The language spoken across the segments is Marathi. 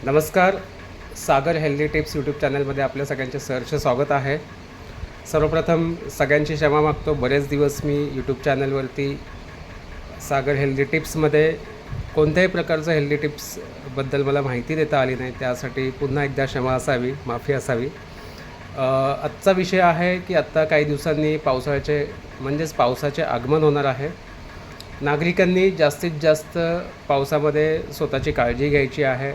नमस्कार. सागर हेल्दी टिप्स यूट्यूब चॅनलमध्ये आपल्या सगळ्यांचे सहर्ष स्वागत आहे. सर्वप्रथम सगळ्यांची क्षमा मागतो. बरेच दिवस मी यूट्यूब चॅनलवरती सागर हेल्दी टिप्समध्ये कोणत्याही प्रकारचं हेल्दी टिप्सबद्दल मला माहिती देता आली नाही. त्यासाठी पुन्हा एकदा क्षमा असावी, माफी असावी. आजचा विषय आहे की आत्ता काही दिवसांनी पावसाचे आगमन होणार आहे. नागरिकांनी जास्तीत जास्त पावसामध्ये स्वतःची काळजी घ्यायची आहे.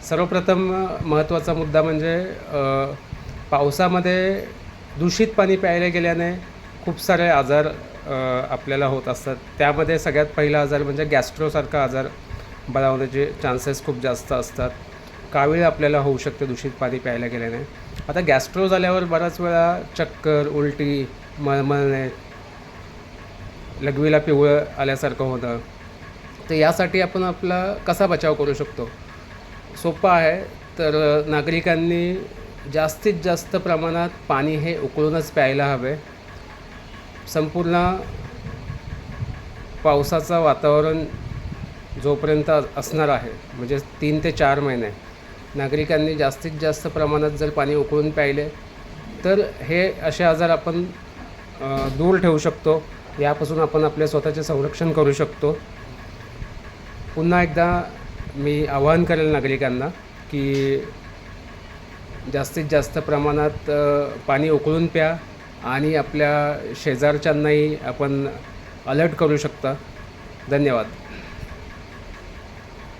सर्वप्रथम महत्त्वाचा मुद्दा म्हणजे पावसामध्ये दूषित पाणी प्यायले गेल्याने खूप सारे आजार आपल्याला होत असतात. त्यामध्ये सगळ्यात पहिला आजार म्हणजे गॅस्ट्रोसारखा आजार बळावण्याचे चान्सेस खूप जास्त असतात. कावीळ आपल्याला होऊ शकते दूषित पाणी प्यायला गेल्याने. आता गॅस्ट्रो झाल्यावर बऱ्याच वेळा चक्कर, उलटी, मळमळणे, लघवीला पिवळं आल्यासारखं होतं. तर यासाठी आपण आपला कसा बचाव करू शकतो? सोपं आहे. तर नागरिकांनी जास्तीत जास्त प्रमाणात पाणी हे उकळूनच प्यायला हवे. संपूर्ण पावसाचं वातावरण जोपर्यंत असणार आहे, म्हणजे 3 ते 4 महिने नागरिकांनी जास्तीत जास्त प्रमाणात जर पाणी उकळून प्यायले तर हे असे आजार आपण दूर ठेवू शकतो. यापासून आपण आपले स्वतःचे संरक्षण करू शकतो. पुन्हा एकदा मी आवाहन करेल नागरिकांना की जास्तीत जास्त प्रमाणात पाणी उकळून प्या आणि आपल्या शेजारच्यांनाही आपण अलर्ट करू शकता. धन्यवाद.